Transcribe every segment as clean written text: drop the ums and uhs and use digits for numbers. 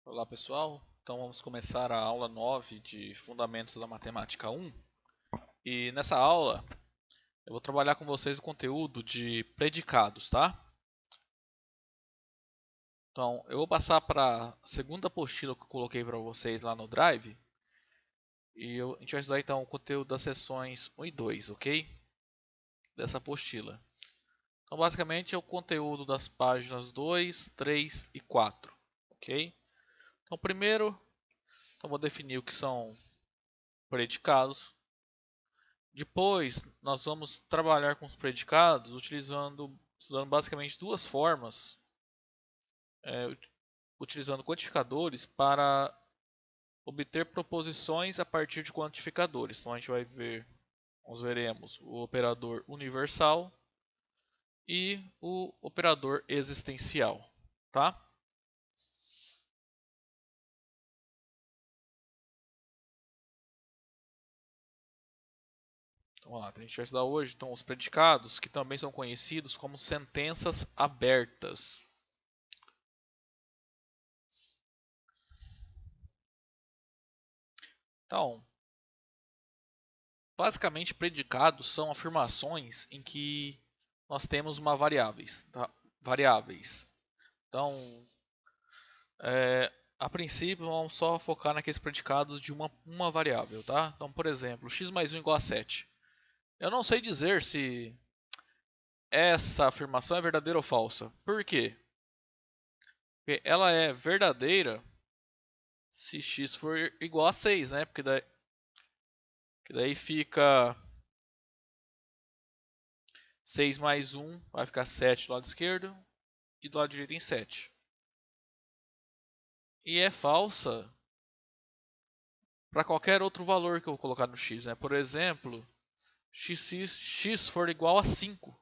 Olá pessoal, então vamos começar a aula 9 de Fundamentos da Matemática 1 e nessa aula eu vou trabalhar com vocês o conteúdo de predicados, tá? Então eu vou passar para a segunda apostila que eu coloquei para vocês lá no Drive e a gente vai estudar então o conteúdo das seções 1 e 2, ok? Dessa apostila. Então basicamente é o conteúdo das páginas 2, 3 e 4, ok? Então primeiro vou definir o que são predicados. Depois, nós vamos trabalhar com os predicados estudando basicamente duas formas, utilizando quantificadores para obter proposições a partir de quantificadores. Então, nós veremos o operador universal e o operador existencial, tá? Então, vamos lá, a gente vai estudar hoje então, os predicados, que também são conhecidos como sentenças abertas. Então, basicamente, predicados são afirmações em que nós temos uma variáveis. Então, a princípio, vamos só focar naqueles predicados de uma variável, tá? Então, por exemplo, x mais 1 igual a 7. Eu não sei dizer se essa afirmação é verdadeira ou falsa. Por quê? Porque ela é verdadeira se x for igual a 6, né? Que daí fica 6 mais 1, vai ficar 7 do lado esquerdo e do lado direito tem 7. E é falsa para qualquer outro valor que eu colocar no x, né? Por exemplo, x for igual a 5.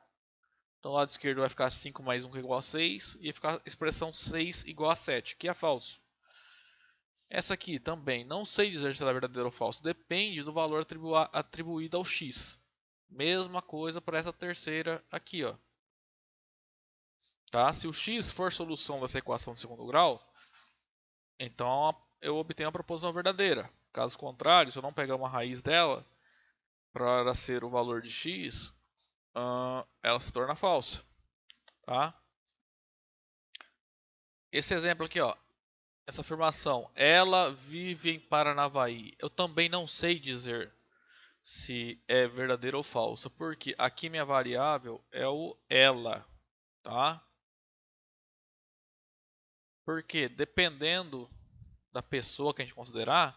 Então, o lado esquerdo vai ficar 5 mais 1 que é igual a 6. E vai ficar a expressão 6 igual a 7, que é falso. Essa aqui também, não sei dizer se ela é verdadeira ou falsa. Depende do valor atribuído ao x. Mesma coisa para essa terceira aqui, ó. Tá? Se o x for solução dessa equação de segundo grau, então eu obtenho a proposição verdadeira. Caso contrário, se eu não pegar uma raiz dela, para ser o valor de x, ela se torna falsa. Tá? Esse exemplo aqui, ó, essa afirmação, ela vive em Paranavaí. Eu também não sei dizer se é verdadeira ou falsa, porque aqui minha variável é o ela, tá? Porque dependendo da pessoa que a gente considerar,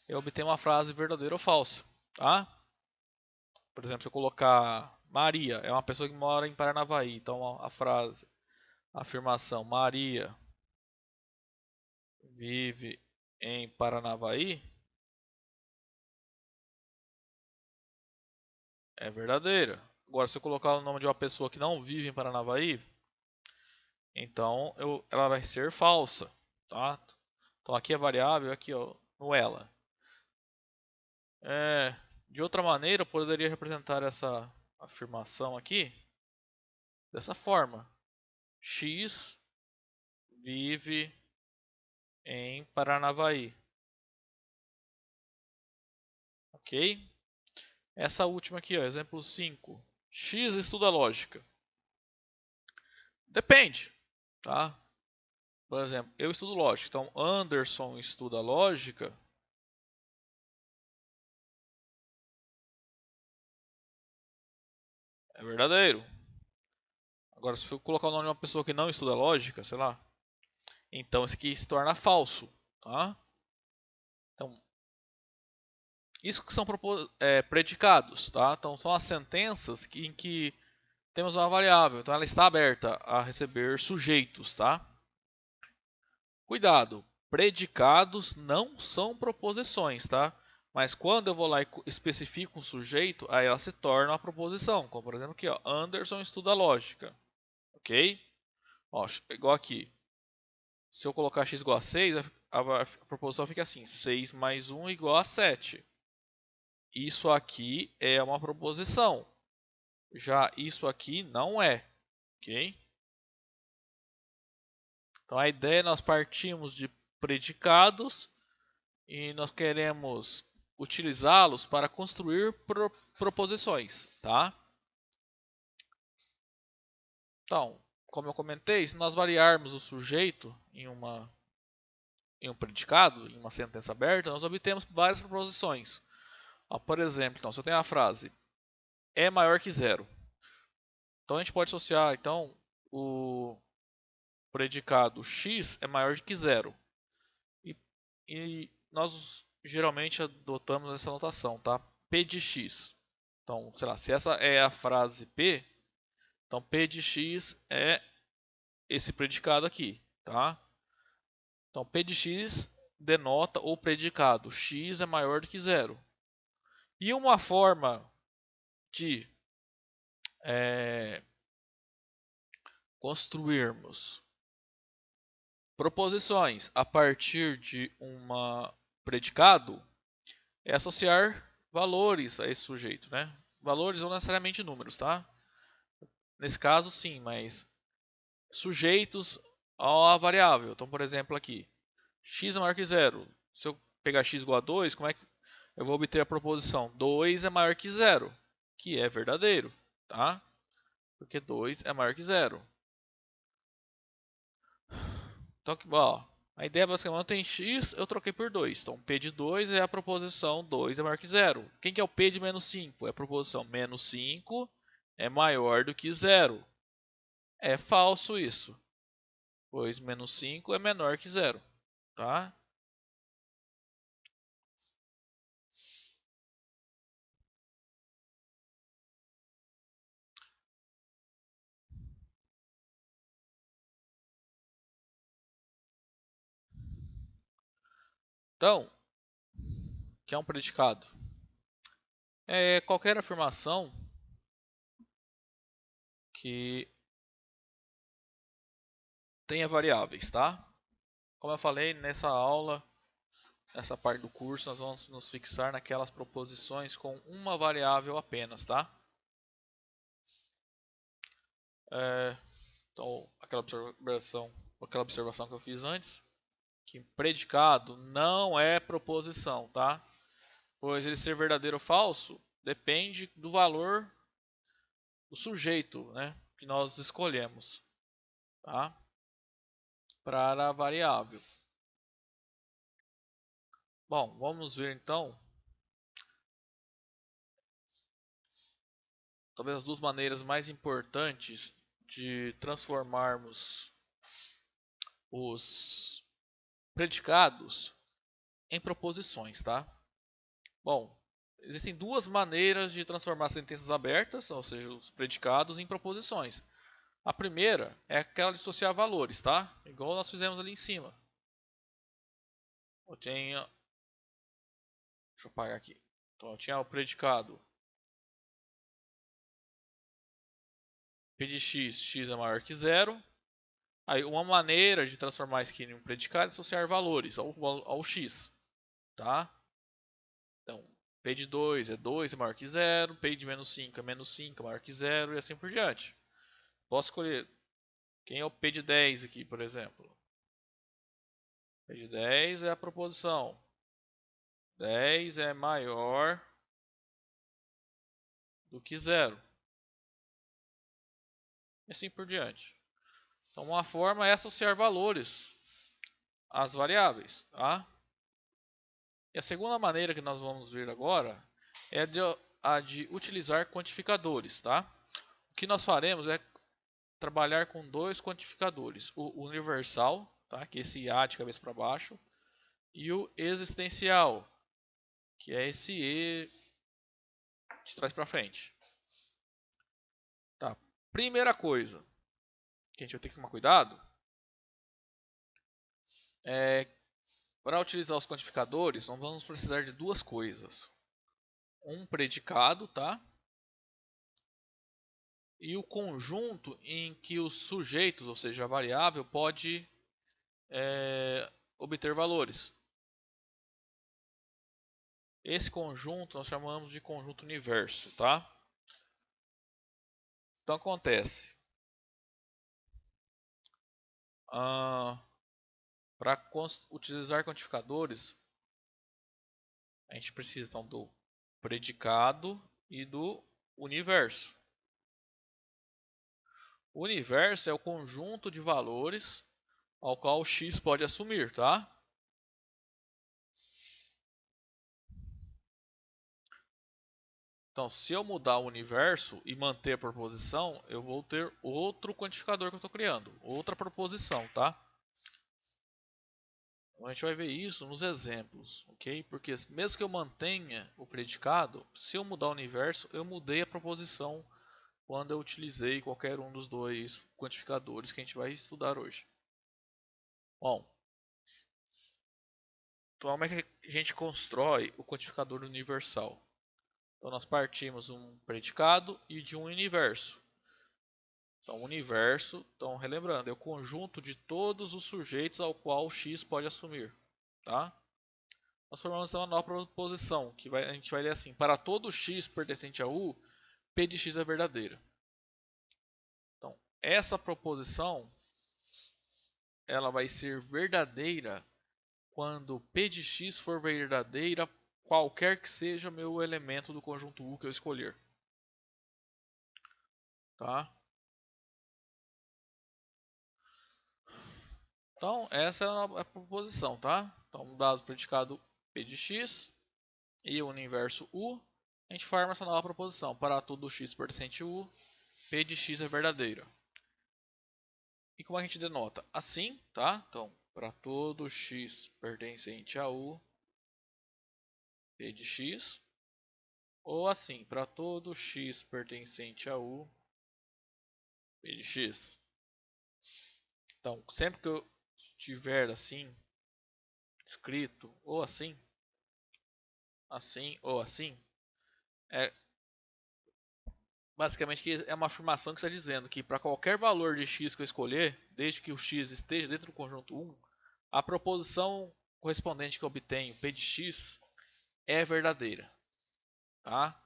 eu obtenho uma frase verdadeira ou falsa, tá? Por exemplo, se eu colocar Maria, é uma pessoa que mora em Paranavaí, então a afirmação Maria vive em Paranavaí é verdadeira. Agora, se eu colocar o nome de uma pessoa que não vive em Paranavaí, então ela vai ser falsa, tá? Então aqui é variável, aqui ó, no ela. De outra maneira, eu poderia representar essa afirmação aqui dessa forma: X vive em Paranavaí, ok? Essa última aqui, ó, exemplo 5. X estuda lógica. Depende, tá? Por exemplo, eu estudo lógica, então Anderson estuda lógica. É verdadeiro. Agora, se eu colocar o nome de uma pessoa que não estuda lógica, sei lá, então esse aqui se torna falso, tá? Então, isso que são predicados, tá? Então, são as sentenças em que temos uma variável, então ela está aberta a receber sujeitos, tá? Cuidado, predicados não são proposições, tá? Mas quando eu vou lá e especifico um sujeito, aí ela se torna uma proposição. Como por exemplo aqui, ó, Anderson estuda lógica, ok? Ó, igual aqui, se eu colocar x igual a 6, a proposição fica assim, 6 mais 1 igual a 7. Isso aqui é uma proposição, já isso aqui não é, ok? Então a ideia nós partimos de predicados e nós queremos utilizá-los para construir proposições, tá? Então, como eu comentei, se nós variarmos o sujeito em um predicado, em uma sentença aberta, nós obtemos várias proposições. Ó, por exemplo, então, se eu tenho a frase é maior que zero, então a gente pode associar então o predicado x é maior que zero. E nós geralmente adotamos essa notação, tá? P de x. Então, sei lá, se essa é a frase P, então P de x é esse predicado aqui, tá? Então, P de x denota o predicado x é maior do que zero. E uma forma de construirmos proposições a partir de um predicado é associar valores a esse sujeito, né? Valores não necessariamente números, tá? Nesse caso, sim, mas sujeitos à variável. Então, por exemplo, aqui, x é maior que zero. Se eu pegar x igual a 2, como é que eu vou obter a proposição? 2 é maior que zero, que é verdadeiro, tá? Porque 2 é maior que zero. Então, ó, a ideia basicamente tem x, eu troquei por 2. Então, P de 2 é a proposição 2 é maior que zero. Quem que é o P de menos 5? É a proposição menos 5 é maior do que zero. É falso isso, pois menos 5 é menor que zero, tá? Então, que é um predicado? É qualquer afirmação que tenha variáveis, tá? Como eu falei nessa aula, nessa parte do curso, nós vamos nos fixar naquelas proposições com uma variável apenas, tá? Então, aquela observação que eu fiz antes, que predicado não é proposição, tá? Pois ele ser verdadeiro ou falso depende do valor do sujeito, né, que nós escolhemos, tá? Para a variável. Bom, vamos ver então, talvez as duas maneiras mais importantes de transformarmos os predicados em proposições, tá? Bom, existem duas maneiras de transformar sentenças abertas, ou seja, os predicados, em proposições. A primeira é aquela de associar valores, tá? Igual nós fizemos ali em cima. Eu tenho, deixa eu apagar aqui. Então, eu tinha o predicado P de x, x é maior que zero. Aí, uma maneira de transformar isso aqui em um predicado é associar valores ao x, tá? Então, P de 2 é 2 é maior que zero, P de menos 5 é menos 5 é maior que zero e assim por diante. Posso escolher quem é o P de 10 aqui, por exemplo. P de 10 é a proposição 10 é maior do que zero. E assim por diante. Então, uma forma é associar valores às variáveis, tá? E a segunda maneira que nós vamos ver agora é a de utilizar quantificadores, tá? O que nós faremos é trabalhar com dois quantificadores, o universal, tá? Que é esse A de cabeça para baixo, e o existencial, que é esse E de trás para frente. Tá. Primeira coisa que a gente vai ter que tomar cuidado é para utilizar os quantificadores, nós vamos precisar de duas coisas. Um predicado, tá? E o conjunto em que os sujeitos, ou seja, a variável, pode obter valores. Esse conjunto nós chamamos de conjunto universo, tá? Então acontece. Para utilizar quantificadores, a gente precisa então do predicado e do universo. O universo é o conjunto de valores ao qual o x pode assumir, tá? Então, se eu mudar o universo e manter a proposição, eu vou ter outro quantificador que eu estou criando, outra proposição, tá? Então, a gente vai ver isso nos exemplos, ok? Porque mesmo que eu mantenha o predicado, se eu mudar o universo, eu mudei a proposição quando eu utilizei qualquer um dos dois quantificadores que a gente vai estudar hoje. Bom, então como é que a gente constrói o quantificador universal? Então nós partimos de um predicado e de um universo. Então o universo, então relembrando, é o conjunto de todos os sujeitos ao qual o x pode assumir, tá? Nós formamos uma nova proposição, que a gente vai ler assim: para todo x pertencente a u, p de x é verdadeira. Então, essa proposição ela vai ser verdadeira quando p de x for verdadeira, qualquer que seja meu elemento do conjunto U que eu escolher. Tá? Então, essa é a proposição, tá? Então, dado o predicado p de x e o universo U, a gente forma essa nova proposição. Para todo x pertencente a U, p de x é verdadeira. E como a gente denota? Assim, tá? Então, para todo x pertencente a U, p de x. Ou assim, para todo x pertencente a U, p de x. Então, sempre que eu tiver assim, escrito, ou assim ou assim, é basicamente que é uma afirmação que está dizendo que para qualquer valor de x que eu escolher, desde que o x esteja dentro do conjunto 1, a proposição correspondente que eu obtenho, p de x, é verdadeira. Tá?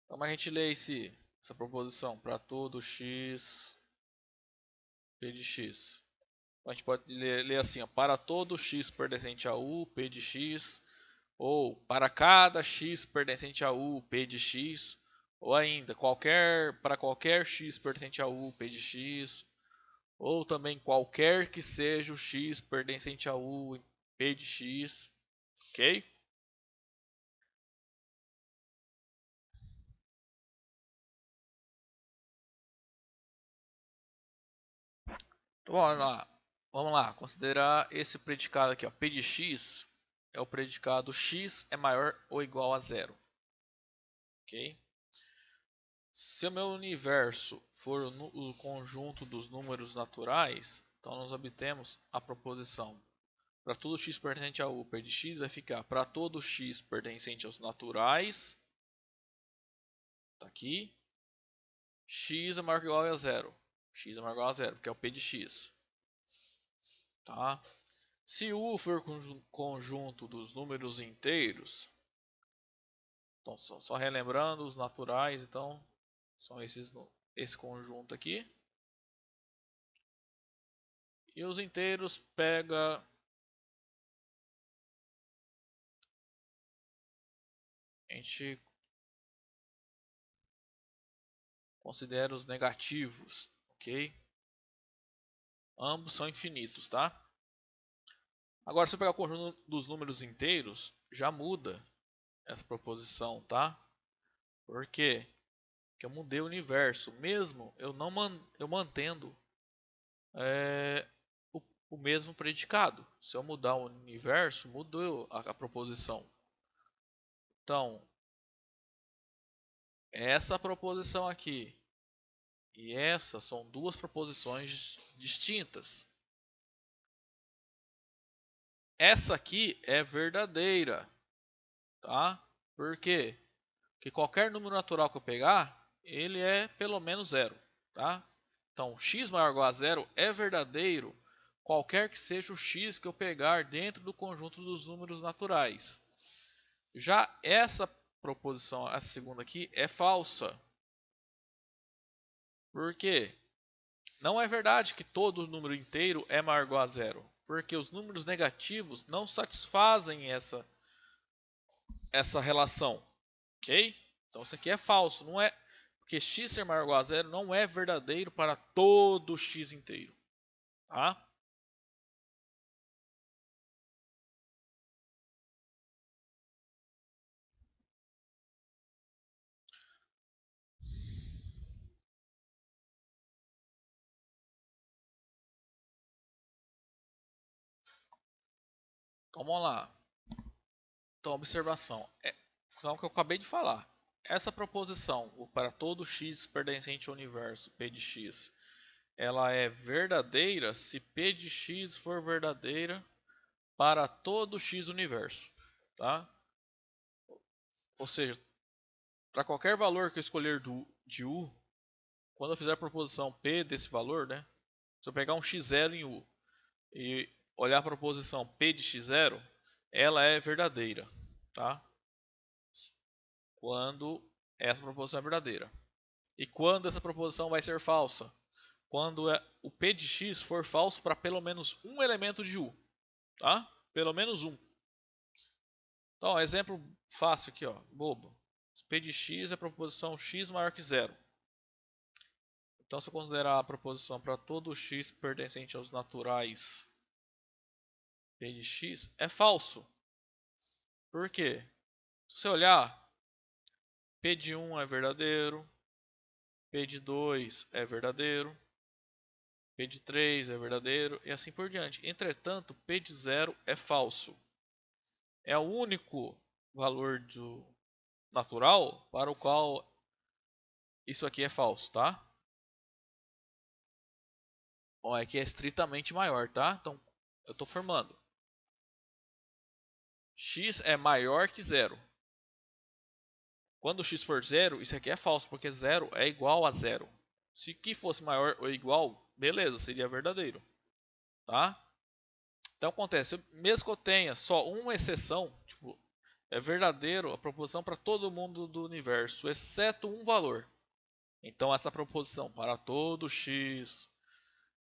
Então a gente lê essa proposição para todo x, p de x. Então, a gente pode ler assim, ó, para todo x pertencente a u, p de x, ou para cada x pertencente a u, p de x, ou ainda para qualquer x pertencente a u, p de x, ou também qualquer que seja o x pertencente a u, p de x, ok? Então, vamos lá, considerar esse predicado aqui, ó, p de x é o predicado x é maior ou igual a zero, ok? Se o meu universo for o conjunto dos números naturais, então nós obtemos a proposição para todo x pertencente a u, p de x vai ficar para todo x pertencente aos naturais, tá aqui, x é maior que ou igual a zero. X é maior ou igual a zero, porque é o p de x. Tá? Se u for conjunto dos números inteiros, então só relembrando os naturais, então são esse conjunto aqui. E os inteiros pega a gente considera os negativos, ok? Ambos são infinitos, tá? Agora, se eu pegar o conjunto dos números inteiros, já muda essa proposição, tá? Por quê? Porque eu mudei o universo, mesmo eu mantendo é, o mesmo predicado. Se eu mudar o universo, mudou a proposição. Então, essa proposição aqui e essa são duas proposições distintas. Essa aqui é verdadeira, tá? Por quê? Porque qualquer número natural que eu pegar, ele é pelo menos zero, tá? Então, x maior ou igual a zero é verdadeiro qualquer que seja o x que eu pegar dentro do conjunto dos números naturais. Já essa proposição, a segunda aqui, é falsa. Por quê? Não é verdade que todo número inteiro é maior ou igual a zero, porque os números negativos não satisfazem essa relação, ok? Então isso aqui é falso, não é porque x ser maior ou igual a zero não é verdadeiro para todo x inteiro, tá? Então vamos lá. Então observação, então o que eu acabei de falar. Essa proposição, o para todo x pertencente ao universo, P de x, ela é verdadeira se P de x for verdadeira para todo x universo, tá? Ou seja, para qualquer valor que eu escolher de u, quando eu fizer a proposição P desse valor, né? Se eu pegar um x0 em u e olhar a proposição P de x0, ela é verdadeira, tá? Quando essa proposição é verdadeira. E quando essa proposição vai ser falsa? Quando o P de x for falso para pelo menos um elemento de u, tá? Pelo menos um. Então, exemplo fácil aqui, ó, bobo. P de x é a proposição x maior que zero. Então, se eu considerar a proposição para todo x pertencente aos naturais P de x, é falso. Por quê? Se você olhar, P de 1 é verdadeiro, P de 2 é verdadeiro, P de 3 é verdadeiro e assim por diante. Entretanto, P de 0 é falso. É o único valor do natural para o qual isso aqui é falso, tá? Ó, é que é estritamente maior, tá? Então, eu estou formando. X é maior que zero. Quando x for zero, isso aqui é falso, porque zero é igual a zero. Se que fosse maior ou igual, beleza, seria verdadeiro, tá? Então acontece, mesmo que eu tenha só uma exceção, tipo, é verdadeiro a proposição para todo mundo do universo, exceto um valor. Então essa proposição para todo x,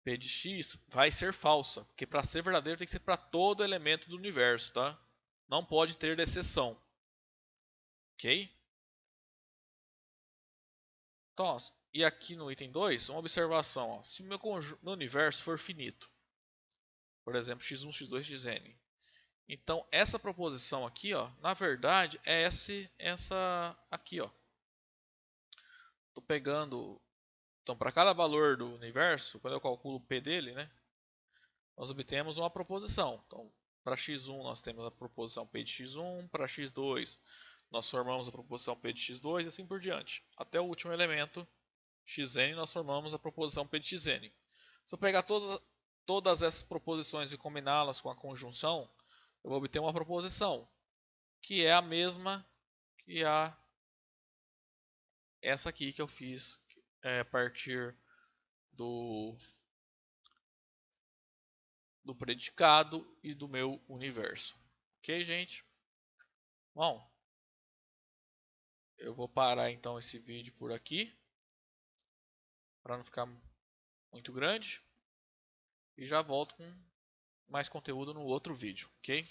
p de x, vai ser falsa, porque para ser verdadeiro tem que ser para todo elemento do universo, tá? Não pode ter exceção, ok? Então, ó, e aqui no item 2, uma observação. Ó, se meu universo for finito, por exemplo, x1, x2, xn. Então, essa proposição aqui, ó, na verdade, é essa aqui. Estou pegando... Então, para cada valor do universo, quando eu calculo o p dele, né, nós obtemos uma proposição. Então, para x1 nós temos a proposição p de x1, para x2 nós formamos a proposição p de x2 e assim por diante. Até o último elemento, xn, nós formamos a proposição p de xn. Se eu pegar todas essas proposições e combiná-las com a conjunção, eu vou obter uma proposição, que é a mesma que essa aqui que eu fiz a partir do predicado e do meu universo. Ok, gente? Bom, eu vou parar então esse vídeo por aqui, para não ficar muito grande, e já volto com mais conteúdo no outro vídeo, ok?